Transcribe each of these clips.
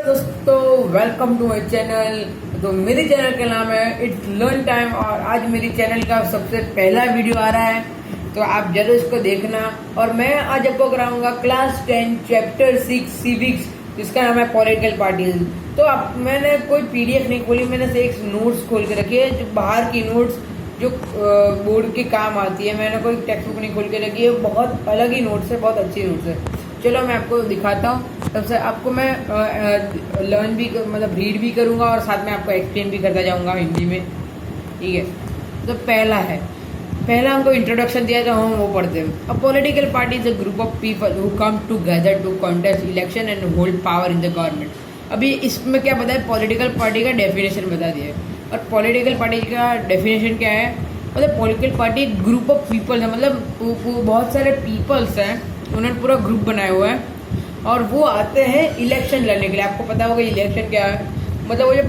दोस्तों welcome to my channel. तो मेरे चैनल का नाम है इट्स लर्न टाइम और आज मेरे चैनल का सबसे पहला वीडियो आ रहा है, तो आप जरूर इसको देखना। और मैं आज आपको कराऊंगा क्लास 10 चैप्टर 6 सिविक्स, जिसका नाम है पॉलिटिकल पार्टीज। तो आप मैंने कोई पीडीएफ नहीं खोली, मैंने से एक नोट्स खोल के रखी है, जो बाहर की नोट्स जो बोर्ड के काम आती है। मैंने कोई टेक्स्ट बुक नहीं खोल के रखी है, बहुत अलग ही नोट्स है, बहुत अच्छी नोट्स है। चलो मैं आपको दिखाता हूँ। तब से आपको मैं लर्न भी मतलब रीड भी करूँगा और साथ में आपको एक्सप्लेन भी करता जाऊँगा हिंदी में, ठीक है। तो पहला हमको इंट्रोडक्शन दिया था, हम वो पढ़ते हैं। A political party is a group of people who come together to contest election and hold power in the government. अभी इसमें क्या बताया, पॉलिटिकल पार्टी का डेफिनेशन बता दिया है। और पॉलिटिकल पार्टी का डेफिनेशन क्या है, मतलब political party group of people है, मतलब बहुत सारे पीपल्स हैं, उन्होंने पूरा ग्रुप बनाया हुआ है और वो आते हैं इलेक्शन लड़ने के लिए। आपको पता होगा इलेक्शन क्या है, मतलब वो जो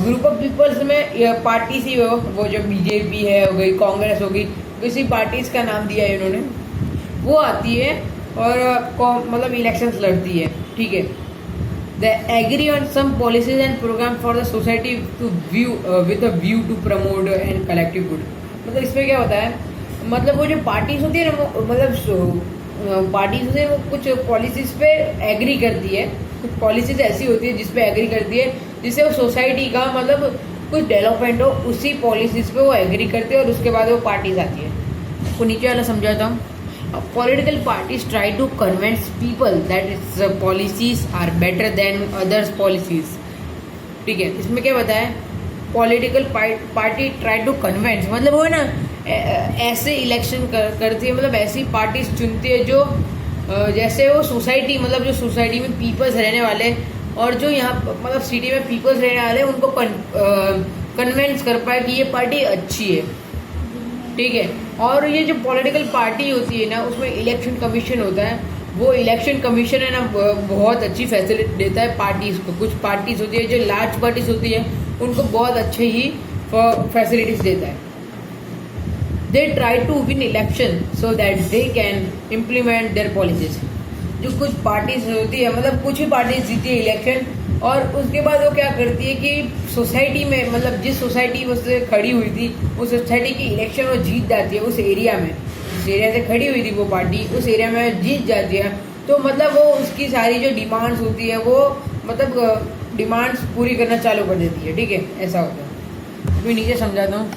ग्रुप ऑफ पीपल्स में पार्टी सी वो जो बीजेपी है हो गई, कांग्रेस हो गई, किसी पार्टीज का नाम दिया है इन्होंने, वो आती है और मतलब इलेक्शंस लड़ती है, ठीक है। They agree on some policies and program for the society to view with a view to promote and collective good। मतलब इसमें क्या होता है, मतलब वो जो पार्टीज होती है ना, मतलब पार्टीज होती है वो कुछ पॉलिसीज पे एग्री करती है। कुछ पॉलिसीज ऐसी होती है जिस पे एग्री करती है, जिससे वो सोसाइटी का मतलब कुछ डेवलपमेंट हो, उसी पॉलिसीज पे वो एग्री करती है और उसके बाद वो पार्टीज आती है। आपको नीचे वाला समझाता हूँ। Political parties try to convince people that its policies are better than others policies, ठीक है। इसमें क्या बताया, political party try to convince, मतलब वो है ना ऐसे इलेक्शन करती है, मतलब ऐसी पार्टीज चुनती है जो जैसे वो सोसाइटी, मतलब जो सोसाइटी में पीपल्स रहने वाले और जो यहाँ मतलब सिटी में पीपल्स रहने वाले, उनको कन्वेंस कर पाए कि ये पार्टी अच्छी है, ठीक है। और ये जो पॉलिटिकल पार्टी होती है ना, उसमें इलेक्शन कमीशन होता है। वो इलेक्शन कमीशन है ना बहुत अच्छी फैसिलिटी देता है पार्टीज को। कुछ पार्टीज होती है जो लार्ज पार्टीज होती है, उनको बहुत अच्छे ही फैसिलिटीज देता है। They try to win election so that they can implement their policies. जो कुछ पार्टीज होती है, मतलब कुछ ही पार्टीज जीती है इलेक्शन और उसके बाद वो क्या करती है कि सोसाइटी में, मतलब जिस सोसाइटी उससे खड़ी हुई थी, उस सोसाइटी की इलेक्शन वो जीत जाती है। उस एरिया में, जिस एरिया से खड़ी हुई थी वो पार्टी, उस एरिया में जीत जाती है। तो मतलब वो उसकी सारी जो डिमांड्स होती है, वो मतलब डिमांड्स पूरी करना चालू कर देती है, ठीक है। ऐसा होता है। अभी नीचे समझाता हूँ।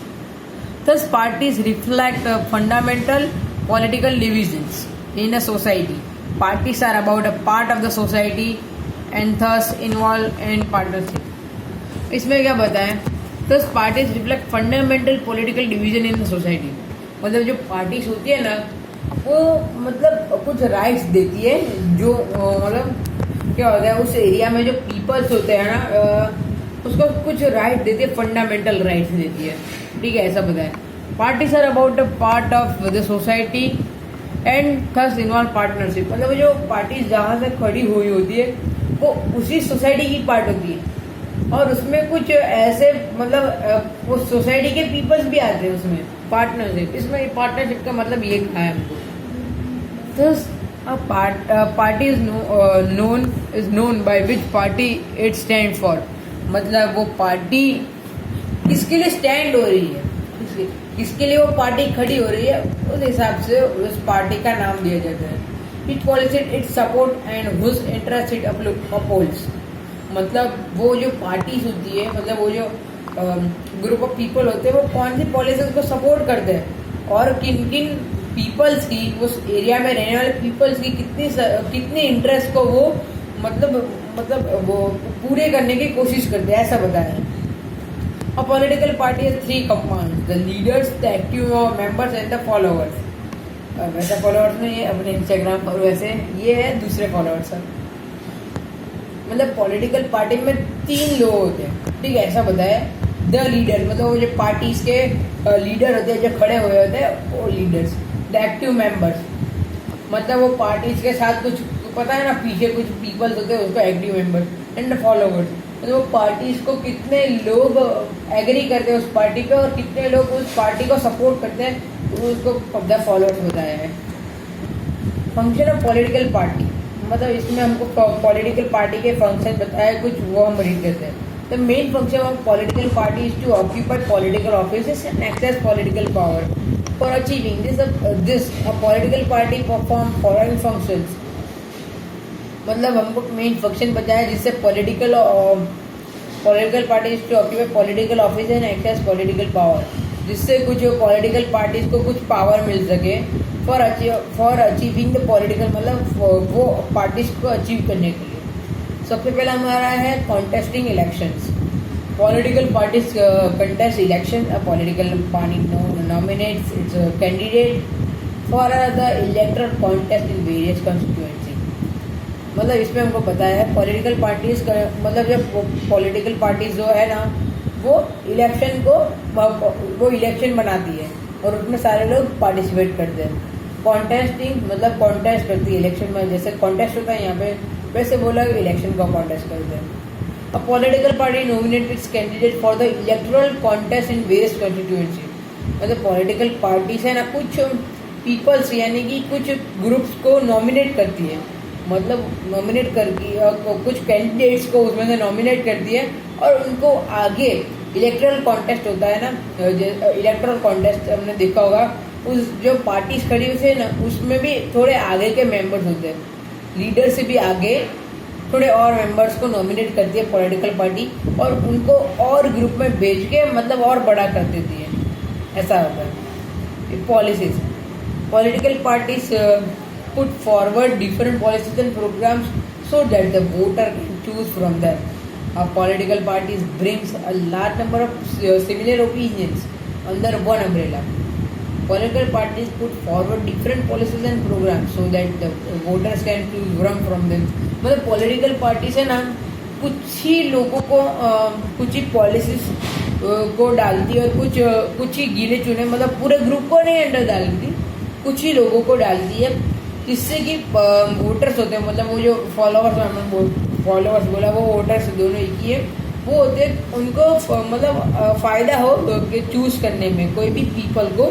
Thus parties reflect fundamental political divisions in a society. Parties are about a part of the society and thus involved in partnership. इसमें क्या बताएं, thus parties reflect fundamental political division in the society। मतलब जो parties होती है ना, वो मतलब कुछ राइट्स देती है, जो मतलब क्या होता है उस एरिया में जो पीपल्स होते हैं ना, उसको कुछ राइट देती है, फंडामेंटल राइट्स देती है, ठीक है। ऐसा बताएं। Parties are about a part of the society and thus involve partnership. मतलब जो पार्टीज जहाँ से खड़ी हुई होती है वो उसी सोसाइटी की पार्ट होती है और उसमें कुछ ऐसे मतलब वो सोसाइटी के पीपल्स भी आते हैं उसमें, पार्टनरशिप। इसमें पार्टनरशिप का मतलब ये कहा है हमको। Thus party is known by which party it stand for. मतलब वो पार्टी किसके लिए स्टैंड हो रही है, किसके लिए वो पार्टी खड़ी हो रही है, उस हिसाब से उस पार्टी का नाम दिया जाता है। It policy it support and whose interest it upholds. मतलब वो जो पार्टीज होती है, मतलब वो जो ग्रुप ऑफ पीपल होते हैं, वो कौन सी पॉलिसीज को सपोर्ट करते हैं और किन किन पीपल्स की, उस एरिया में रहने वाले पीपल्स की कितने इंटरेस्ट को वो मतलब वो पूरे करने की कोशिश करते हैं, ऐसा बताया है। A political party has three components: the leaders, the active members and the followers। वैसे फॉलोअर्स में ये अपने इंस्टाग्राम पर, वैसे ये है दूसरे फॉलोअर्स। मतलब पॉलिटिकल पार्टी में 3 लोग होते हैं, ठीक है। ऐसा बताया। द लीडर, मतलब वो जो पार्टीज के लीडर होते हैं, जो खड़े हुए होते हैं, वो लीडर्स। द एक्टिव मेंबर्स, मतलब वो पार्टीज के साथ कुछ पता है ना, पीछे कुछ पीपल्स होते हैं, उसको active members. And the followers, तो पार्टीज को कितने लोग एग्री करते हैं उस पार्टी पे और कितने लोग उस पार्टी को सपोर्ट करते हैं, तो उसको द फॉलोअर्स बताया है। फंक्शन ऑफ पॉलिटिकल पार्टी, मतलब इसमें हमको पॉलिटिकल पार्टी के फंक्शन बताया कुछ, वो हम रीड करते हैं। The main function of political party is to occupy political offices and access political power. For achieving this a political party perform following functions. मतलब हमको मेन फंक्शन बताया जिससे political party is to occupy political office and access political power, जिससे कुछ political parties को कुछ power मिल सके for achieving the political, मतलब वो पार्टीज को अचीव करने के लिए। सबसे पहला हमारा है contesting elections. Political parties contest election, a political party nominates it's candidate for the electoral contest in various constituency. मतलब इसमें हमको पता है पॉलिटिकल पार्टीज का मतलब जब पॉलिटिकल पार्टीज जो है ना वो इलेक्शन बनाती है और उसमें सारे लोग पार्टिसिपेट करते हैं। कॉन्टेस्टिंग मतलब कॉन्टेस्ट करती है इलेक्शन में, जैसे कॉन्टेस्ट होता है यहाँ पे वैसे बोला इलेक्शन का कॉन्टेस्ट करते हैं। A political party nominate it's candidate for the electoral contest in various constituency. मतलब पॉलिटिकल पार्टीज है ना कुछ पीपल्स यानी कि कुछ ग्रुप्स को नॉमिनेट करती है, मतलब नॉमिनेट करती कुछ कैंडिडेट्स को उसमें से नॉमिनेट करती है और उनको आगे इलेक्टोरल कॉन्टेस्ट होता है ना, इलेक्टोरल कॉन्टेस्ट हमने देखा होगा, उस जो पार्टीज खड़ी होती है ना उसमें भी थोड़े आगे के मेंबर्स होते हैं, लीडर से भी आगे थोड़े और मेंबर्स को नॉमिनेट करती है पॉलिटिकल पार्टी और उनको और ग्रुप में भेज के मतलब और बड़ा कर देती है, ऐसा होता है। Policies, political parties put forward different policies and programs so that the voter can choose from them. A political parties brings a large number of similar opinions under one umbrella. Political parties put forward different policies and programs so that the voters can choose from them. मतलब political parties है ना कुछ ही लोगों को कुछ ही policies को डालती है और कुछ ही गिने चुने मतलब पूरे ग्रुप को नहीं अंडर डालती, कुछ ही लोगों को डालती है, जिससे कि वोटर्स होते हैं मतलब वो जो फॉलोअर्स बोला वो वोटर्स दोनों एक ही है, वो होते हैं उनको मतलब फ़ायदा हो कि चूज़ करने में, कोई भी पीपल को,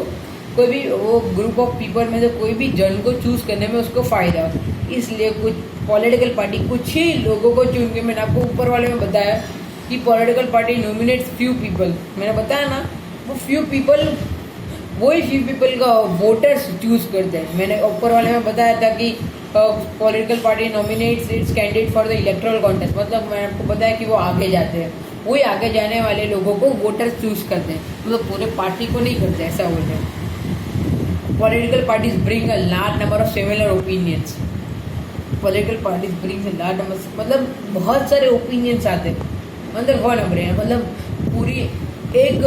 कोई भी वो ग्रुप ऑफ पीपल में से कोई भी जन को चूज़ करने में उसको फ़ायदा हो। इसलिए कुछ पॉलिटिकल पार्टी कुछ ही लोगों को चुन के, मैंने आपको ऊपर वाले में बताया कि political party nominates few people, मैंने बताया ना वो फ्यू पीपल वही फ्यू पीपल का वोटर्स चूज करते हैं। मैंने ऊपर वाले में बताया था कि political party nominates it's candidate for the electoral contest, मतलब मैंने आपको बताया कि वो आगे जाते हैं, वही आगे जाने वाले लोगों को वोटर्स चूज करते हैं, मतलब पूरे पार्टी को नहीं करते, ऐसा बोलते हैं। Political parties bring a large number of similar opinions. Political parties bring a large number मतलब बहुत सारे ओपिनियंस आते हैं, मतलब वन नंबर है, मतलब पूरी एक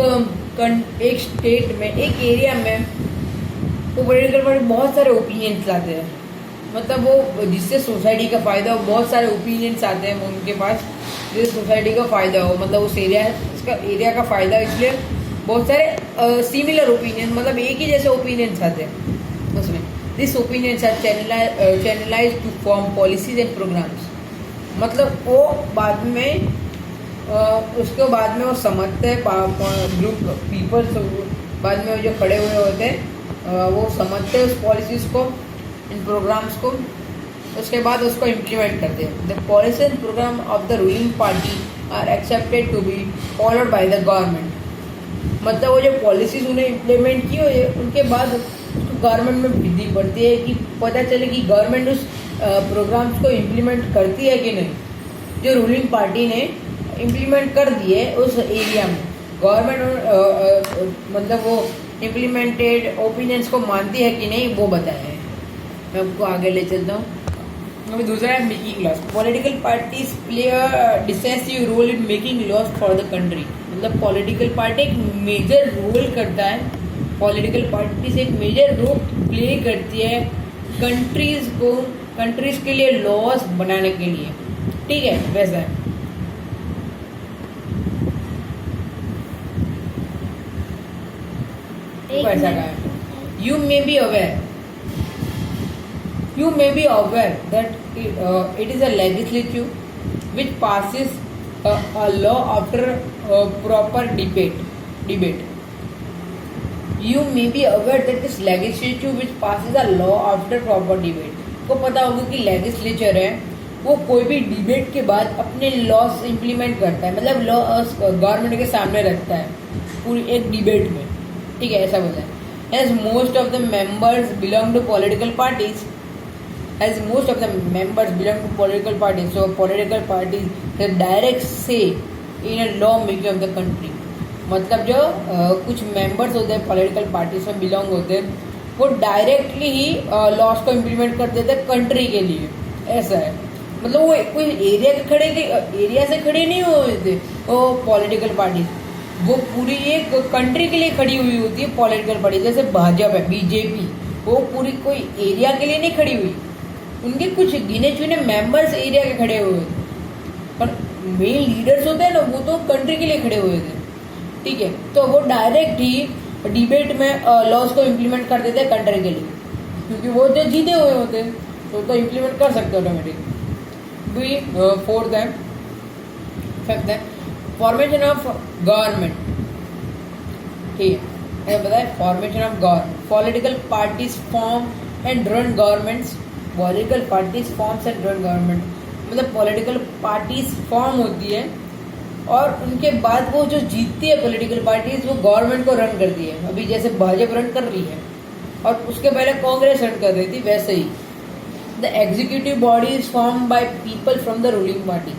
स्टेट में एक एरिया में वो पॉलिटिकल पार्टी बहुत सारे ओपिनियंस लाते हैं, मतलब वो जिससे सोसाइटी का फ़ायदा हो, बहुत सारे ओपिनियंस आते हैं उनके पास जिससे सोसाइटी का फ़ायदा हो, मतलब उस एरिया का फ़ायदा, इसलिए बहुत सारे सिमिलर ओपिनियन मतलब एक ही जैसे ओपिनियंस आते हैं उसमें। This opinions are channelise to form policies and programmes, मतलब वो बाद में उसके बाद में वो समझते हैं ग्रुप पीपल्स, बाद में वो जो खड़े हुए होते हैं वो समझते हैं उस पॉलिसीज़ को, इन प्रोग्राम्स को, उसके बाद उसको इम्प्लीमेंट करते हैं। The policy and programme of the ruling party are accepted to be followed by the government, मतलब वो जो पॉलिसीज उन्हें इम्प्लीमेंट की हुई है उनके बाद गवर्नमेंट में वृद्धि बढ़ती है कि पता चले कि गवर्नमेंट उस प्रोग्राम्स को इम्प्लीमेंट करती है कि नहीं। जो रूलिंग पार्टी ने इम्प्लीमेंट कर दिए उस एरिया में, गवर्नमेंट मतलब वो इम्प्लीमेंटेड ओपिनियंस को मानती है कि नहीं वो बताया है। मैं आपको आगे ले चलता हूँ। अभी दूसरा है making laws. Political parties play a decisive role in making laws for the country, मतलब पॉलिटिकल पार्टी एक मेजर रोल करता है, पॉलिटिकल पार्टीज एक मेजर रोल प्ले करती है कंट्रीज के लिए लॉस बनाने के लिए, ठीक है वैसा है। ऐसा का है, you may be aware that it is a legislature which passes a law after proper debate. You may be aware that this legislature which passes a law after proper debate, को पता होगा कि लेजिस्लेचर है वो कोई भी debate के बाद अपने लॉस इम्प्लीमेंट करता है, मतलब लॉस गवर्नमेंट के सामने रखता है पूरी एक डिबेट में, ठीक है, ऐसा बोला है। As most of the members belong to political parties, as most of the members belong to political parties, so political parties have direct say in a law making of the country। मतलब जो कुछ members होते हैं political parties में belong होते हैं, वो directly ही laws को इम्प्लीमेंट कर देते हैं कंट्री के लिए, ऐसा है। मतलब वो कोई एरिया से खड़े नहीं हुए थे वो पॉलिटिकल पार्टीज, वो पूरी एक कंट्री के लिए खड़ी हुई होती है पॉलिटिकल पार्टी। जैसे भाजपा है, बीजेपी, वो पूरी कोई एरिया के लिए नहीं खड़ी हुई, उनके कुछ गिने चुने मेंबर्स एरिया के खड़े हुए थे, पर मेन लीडर्स होते हैं ना, वो तो कंट्री के लिए खड़े हुए थे, ठीक है। तो वो डायरेक्ट ही डिबेट में लॉज को इम्प्लीमेंट कर देते हैं कंट्री के लिए, क्योंकि वो जो जीते हुए होते हैं तो इम्प्लीमेंट कर सकते ऑटोमेटिक। फोर्थ है, फिफ्थ है फॉर्मेशन ऑफ गवर्नमेंट, ठीक है, बताए formation of government. Political parties form and run governments, political parties forms and run government, मतलब पॉलिटिकल पार्टीज फॉर्म होती है और उनके बाद वो जो जीतती है पॉलिटिकल पार्टीज वो गवर्नमेंट को रन करती है। अभी जैसे भाजपा रन कर रही है और उसके पहले कांग्रेस रन कर रही थी, वैसे ही the executive body is form by people from the ruling party.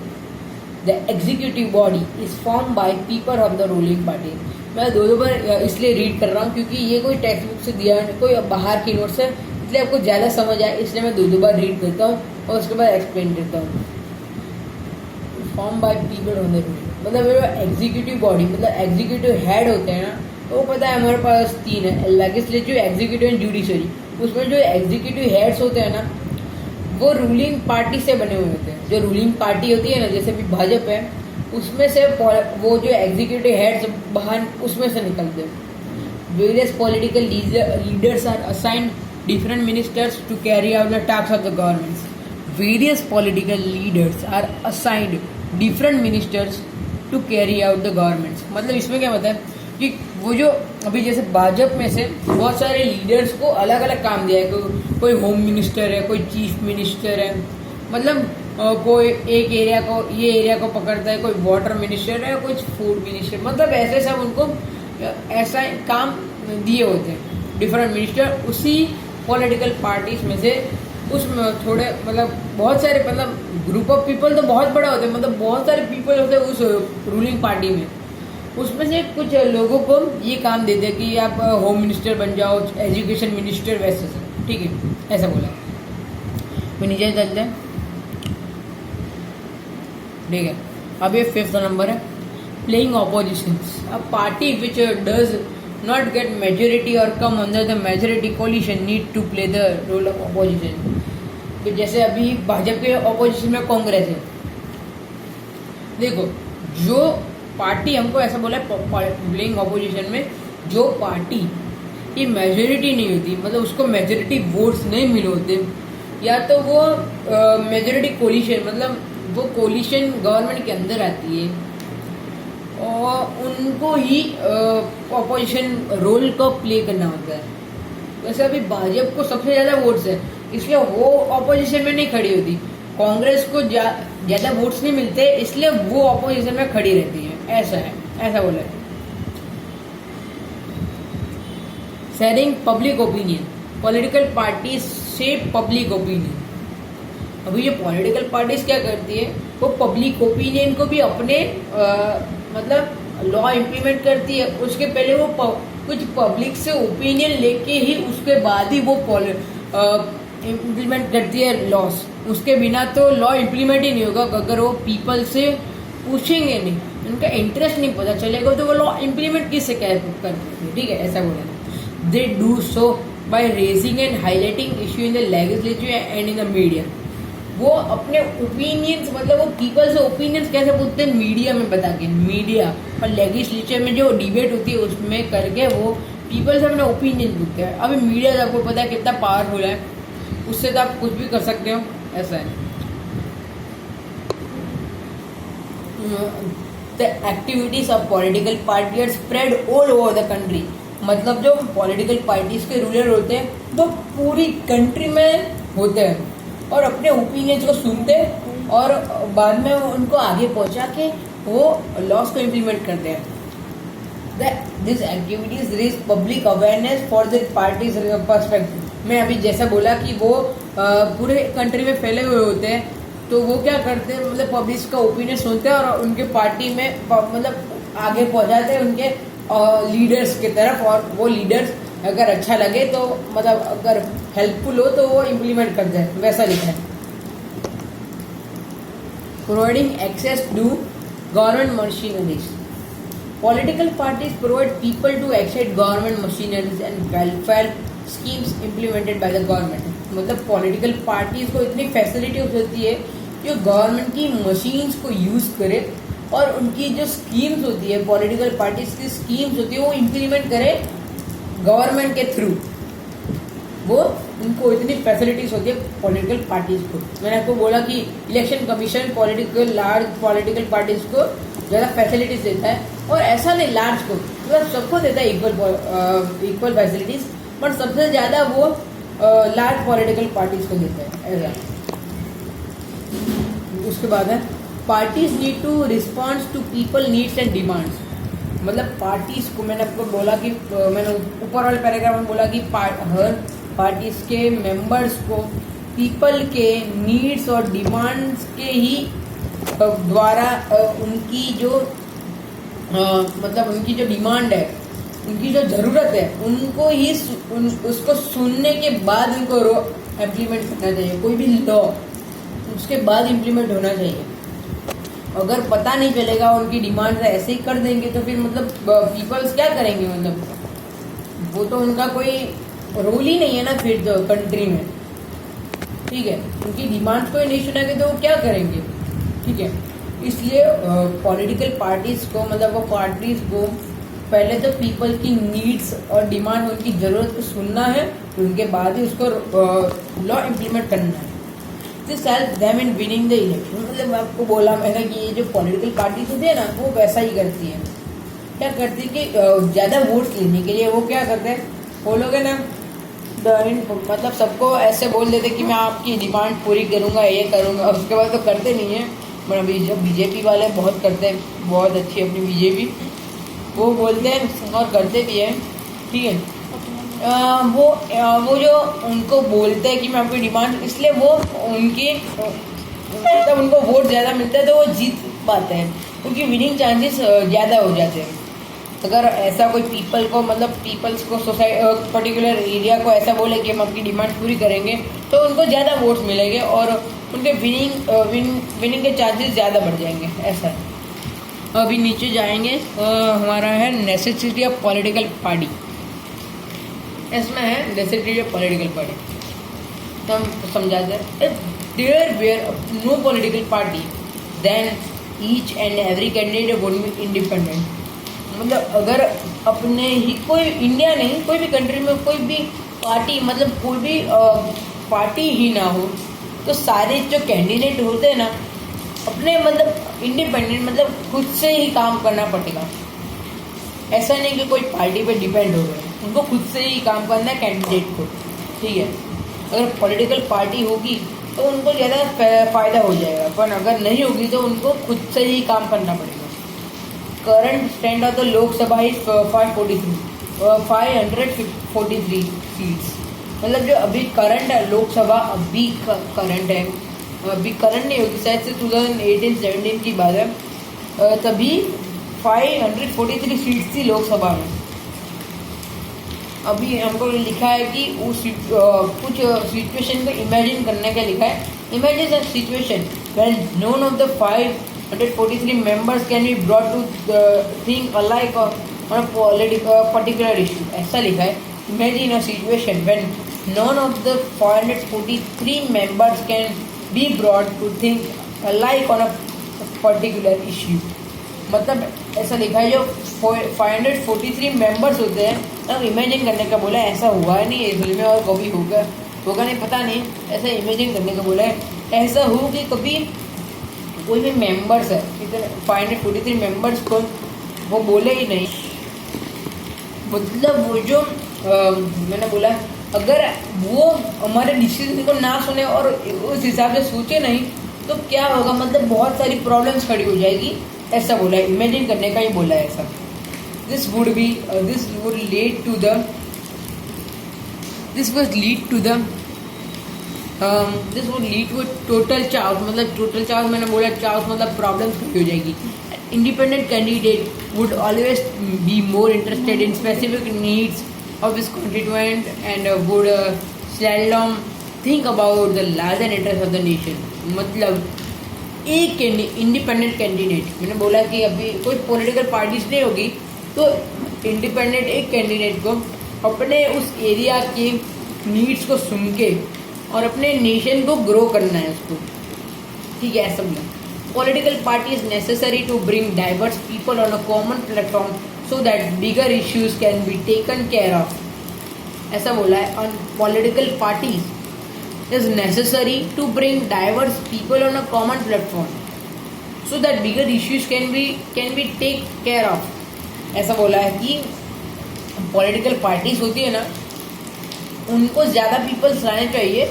The executive body is form by people of the ruling party. मैं दो बार इसलिए रीड कर रहा हूँ क्योंकि ये कोई टेक्स्ट बुक से दिया है, कोई बाहर की नोट से, इसलिए आपको ज़्यादा समझ आए, इसलिए मैं दो बार रीड करता हूँ और उसके बाद एक्सप्लेन करता हूँ। Form by people on the ruling, मतलब एग्जीक्यूटिव बॉडी, मतलब एग्जीक्यूटिव हेड होते हैं ना, तो पता है हमारे पास तीन है, लेजिस्लेटिव, एग्जीक्यूटिव एंड जुडिशरी। उसमें जो एग्जीक्यूटिव हेड्स होते हैं ना, वो रूलिंग पार्टी से बने हुए होते हैं। जो रूलिंग पार्टी होती है ना, जैसे भी भाजपा है, उसमें से वो जो एग्जीक्यूटिव हेड्स बाहर उसमें से निकलते हैं। Various political leaders are assigned different ministers to carry out the tasks of the governments. Various political leaders are assigned different ministers to carry out the governments। मतलब इसमें क्या मतलब है कि वो जो अभी जैसे भाजपा में से बहुत सारे लीडर्स को अलग अलग काम दिया है, कोई होम मिनिस्टर है, कोई चीफ मिनिस्टर है, मतलब कोई एक एरिया को, ये एरिया को पकड़ता है, कोई वाटर मिनिस्टर है, कुछ फूड मिनिस्टर, मतलब ऐसे सब उनको ऐसा काम दिए होते हैं डिफरेंट मिनिस्टर। उसी पॉलिटिकल पार्टीज में से उसमें थोड़े मतलब बहुत सारे, मतलब ग्रुप ऑफ पीपल तो बहुत बड़ा होता है, मतलब बहुत सारे पीपल होते हैं उस रूलिंग पार्टी में। उसमें से कुछ लोगों को ये काम देते हैं कि आप होम मिनिस्टर बन जाओ, एजुकेशन मिनिस्टर, वैसे से, ठीक है, ऐसा बोला। तो नीचे चलते हैं, ठीक है। अब ये फिफ्थ नंबर है, playing opposition. A party which does not get majority or come under the majority coalition need to play the role of opposition। तो जैसे अभी भाजपा के ऑपोजिशन में कांग्रेस है, देखो जो पार्टी, हमको ऐसा बोला है प्लेइंग ऑपोजिशन में, जो पार्टी की मेजोरिटी नहीं होती, मतलब उसको मेजोरिटी वोट्स नहीं मिले होते, या तो वो मेजोरिटी कोलिशन, मतलब वो कोलिशन गवर्नमेंट के अंदर आती है और उनको ही ऑपोजिशन रोल को प्ले करना होता है। वैसे अभी भाजपा को सबसे ज़्यादा वोट्स है, इसलिए वो ऑपोजिशन में नहीं खड़ी होती। कांग्रेस को ज़्यादा वोट्स नहीं मिलते, इसलिए वो ऑपोजिशन में खड़ी रहती है, ऐसा है, ऐसा बोला है। Sharing public opinion, political party shape public opinion. अभी ये पॉलिटिकल पार्टीज क्या करती है, वो पब्लिक ओपिनियन को भी अपने मतलब लॉ इम्प्लीमेंट करती है। उसके पहले वो कुछ पब्लिक से ओपिनियन लेके ही उसके बाद ही वो इम्प्लीमेंट करती है लॉस। उसके बिना तो लॉ इम्प्लीमेंट ही नहीं होगा, अगर वो पीपल से पूछेंगे नहीं, उनका इंटरेस्ट नहीं पता चलेगा, तो वो लॉ इम्प्लीमेंट किससे करते हैं, ठीक है, ऐसा बोला। They do so by raising and highlighting issue in the legislative and in the media. वो अपने ओपिनियंस, मतलब वो पीपल से ओपिनियंस कैसे पूछते हैं, मीडिया में बता के, मीडिया और लेजिस्लेचर में जो डिबेट होती है उसमें करके वो पीपल से अपने ओपिनियन पूछते हैं। अभी मीडिया तो आपको पता है कितना पावरफुल है, उससे तो आप कुछ भी कर सकते हो, ऐसा है। The activities of political party are spread all over the country. मतलब जो पॉलिटिकल पार्टीज के रूलर होते हैं वो पूरी कंट्री में होते हैं, और अपने ओपिनियंस को सुनते और बाद में उनको आगे पहुंचा के वो लॉस को इम्प्लीमेंट करते हैं। This activities raise public awareness for the parties perspective. मैं अभी जैसा बोला कि वो पूरे कंट्री में फैले हुए होते हैं, तो वो क्या करते हैं, मतलब पब्लिक का ओपिनियन सुनते हैं और उनके पार्टी में मतलब आगे पहुंचाते हैं उनके लीडर्स की तरफ, और वो लीडर्स अगर अच्छा लगे तो मतलब अगर हेल्पफुल हो तो वो इम्प्लीमेंट करते हैं, वैसा लिखा है। Providing access to government machineries. Political parties provide people to access government machineries and welfare schemes implemented by the government। मतलब पॉलिटिकल पार्टीज को इतनी फैसिलिटी होती है कि गवर्नमेंट की मशीन्स को यूज करे और उनकी जो स्कीम्स होती है, पॉलिटिकल पार्टीज की स्कीम्स होती है, वो इम्प्लीमेंट करे गवर्नमेंट के थ्रू। वो उनको इतनी फैसिलिटीज होती है पॉलिटिकल पार्टीज को। मैंने आपको बोला कि election commission large political parties को ज़्यादा फैसिलिटीज देता है, और ऐसा नहीं लार्ज को, मतलब सबको देता है इक्वल फैसिलिटीज, बट सबसे ज़्यादा वो लार्ज पॉलिटिकल पार्टीज को देता है ऐसा। उसके बाद है parties need to response to people needs and demands. मतलब पार्टीज को मैंने आपको बोला कि मैंने ऊपर वाले पैराग्राफ में बोला कि हर पार्टीज के मेंबर्स को पीपल के नीड्स और डिमांड्स के ही द्वारा उनकी जो मतलब उनकी जो डिमांड है, उनकी जो ज़रूरत है, उनको ही उसको सुनने के बाद उनको इम्प्लीमेंट करना चाहिए। कोई भी लॉ उसके बाद इम्प्लीमेंट होना चाहिए। अगर पता नहीं चलेगा उनकी डिमांड ऐसे ही कर देंगे तो फिर मतलब पीपल्स क्या करेंगे, मतलब वो तो उनका कोई रोल ही नहीं है ना फिर तो कंट्री में। ठीक है, उनकी डिमांड्स को ही नहीं सुनेंगे तो वो क्या करेंगे। ठीक है, इसलिए पॉलिटिकल पार्टीज को, मतलब वो पार्टीज को पहले तो पीपल की नीड्स और डिमांड, उनकी ज़रूरत को सुनना है, उनके बाद ही उसको लॉ इम्प्लीमेंट करना है। This help them in winning the election. मतलब आपको बोला मैंने कि ये जो पॉलिटिकल पार्टीज होती है ना, वो वैसा ही करती है। क्या करती है कि ज़्यादा वोट्स लेने के लिए वो क्या करते हैं, वो लोग है ना मतलब सबको ऐसे बोल देते कि मैं आपकी डिमांड पूरी करूँगा, ये करूँगा, उसके बाद तो करते नहीं है। मतलब बीजेपी वाले बहुत करते हैं, बहुत अच्छी अपनी बीजेपी, वो बोलते हैं और करते भी हैं। ठीक है, वो जो उनको बोलते हैं कि मैं आपकी डिमांड, इसलिए वो उनकी मतलब उनको वोट ज़्यादा मिलता है तो वो जीत पाते हैं, उनकी विनिंग चांसेस ज़्यादा हो जाते हैं। अगर ऐसा कोई पीपल को, मतलब पीपल्स को, सोसाइटी पर्टिकुलर एरिया को ऐसा बोले कि हम आपकी डिमांड पूरी करेंगे तो उनको ज़्यादा वोट्स मिलेंगे और उनके विनिंग के चांसेस ज़्यादा बढ़ जाएंगे। ऐसा है। अभी नीचे जाएंगे, हमारा है नेसेसिटी ऑफ पॉलिटिकल पार्टी। इसमें है नेसेसिटी ऑफ पॉलिटिकल पार्टी, तो हम समझाते हैं। There were no political party then each and every candidate would be independent. मतलब अगर अपने ही कोई, इंडिया नहीं, कोई भी कंट्री में कोई भी पार्टी, मतलब कोई भी पार्टी ही ना हो तो सारे जो कैंडिडेट होते हैं ना अपने मतलब इंडिपेंडेंट, मतलब खुद से ही काम करना पड़ेगा। ऐसा नहीं कि कोई पार्टी पे डिपेंड हो गए, उनको खुद से ही काम करना है कैंडिडेट को। ठीक है, अगर पॉलिटिकल पार्टी होगी तो उनको ज़्यादा फ़ायदा हो जाएगा, पर अगर नहीं होगी तो उनको खुद से ही काम करना पड़ेगा। Current stand of the Lok Sabha is 543 seats. मतलब जो अभी करंट है लोकसभा, अभी करंट है, अभी करंट नहीं होगी, शायद से 2018-17 की बात है, तभी 543 सीट्स थी लोकसभा में। अभी हमको लिखा है कि उस कुछ सिचुएशन को इमेजिन करने का लिखा है। Imagine a situation when none of the 543 members can be brought to think alike on a particular issue. ऐसा लिखा है, imagine a situation when none of the 543 members can be brought to think alike on a particular issue. मतलब ऐसा लिखा है, जो 543 members होते हैं, अब इमेजिन करने का बोला है। ऐसा हुआ नहीं है फिल्म में और कभी होगा नहीं, पता नहीं, ऐसा इमेजिन करने का बोला है। ऐसा हो कि कभी कोई भी मेंबर्स है, कितने 543 मेंबर्स को वो बोले ही नहीं। मतलब वो जो मैंने बोला अगर वो हमारे डिसीजन को ना सुने और उस हिसाब से सोचे नहीं तो क्या होगा, मतलब बहुत सारी प्रॉब्लम्स खड़ी हो जाएगी, ऐसा बोला है। इमेजिन करने का ही बोला है ऐसा। This would lead to the total chaos, मतलब टोटल चाउस मैंने बोला, चाउस मतलब प्रॉब्लम्स खड़ी हो जाएगी। Independent candidate would always be more interested in specific needs of his constituent and would seldom think about the larger interest of the nation। मतलब एक independent candidate, मैंने बोला कि अभी कोई पॉलिटिकल पार्टीज नहीं होगी, तो इंडिपेंडेंट एक कैंडिडेट को अपने उस एरिया के नीड्स को सुन के और अपने नेशन को ग्रो करना है उसको, ठीक है, ऐसा बोला। Political party is necessary to bring diverse people on a common platform so that bigger issues can be taken care of, ऐसा बोला है। on political parties is necessary to bring diverse people on a common platform so that bigger issues can be take care of, ऐसा बोला है कि political parties होती है ना, उनको ज़्यादा पीपल्स लाने चाहिए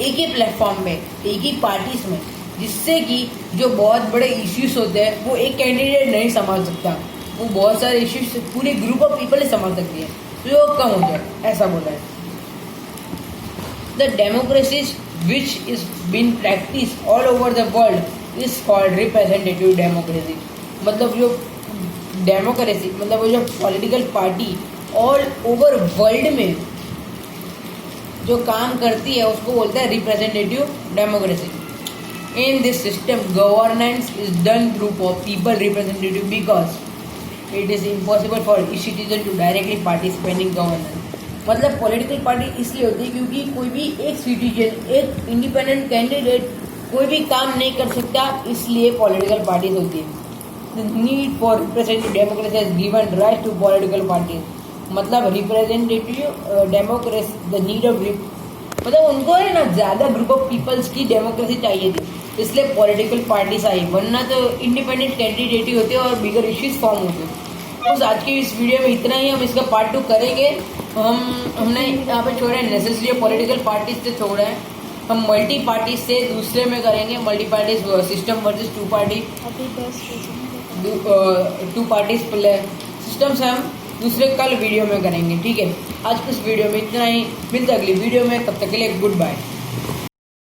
एक ही प्लेटफॉर्म में, एक ही पार्टीज में, जिससे कि जो बहुत बड़े इश्यूज होते हैं वो एक कैंडिडेट नहीं संभाल सकता, वो बहुत सारे इश्यूज पूरे ग्रुप ऑफ पीपल ही संभाल सकती है, तो वो कम हो जाए, ऐसा बोला है। The democracy which is been practice all over the world is called representative democracy. मतलब जो डेमोक्रेसी मतलब वो जो political party all over world में जो काम करती है उसको बोलते हैं representative democracy. In this system governance is done through people representative because it is impossible for each citizen to directly participate in governance. मतलब पॉलिटिकल पार्टी इसलिए होती है क्योंकि कोई भी एक सिटीजन, एक इंडिपेंडेंट कैंडिडेट कोई भी काम नहीं कर सकता, इसलिए पॉलिटिकल पार्टीज होती है। The need for representative democracy has given right to political parties. मतलब representative democracy, the need of, मतलब उनको है ना ज़्यादा ग्रुप ऑफ पीपल्स की डेमोक्रेसी चाहिए थी, इसलिए पॉलिटिकल पार्टीज आई, वरना तो इंडिपेंडेंट कैंडिडेट ही होते और बिगर इश्यूज फॉर्म होते। बस आज की इस वीडियो में इतना ही, हम इसका पार्ट 2 करेंगे। हमने यहाँ पे छोड़ा है नेसेसरी पॉलिटिकल पार्टीज से छोड़ा है, हम मल्टी पार्टीज से दूसरे में करेंगे। Multi parties system versus two parties system से हम दूसरे कल वीडियो में करेंगे, ठीक है। आज की इस वीडियो में इतना ही, मिलते अगली वीडियो में, तब तक के लिए गुड बाय।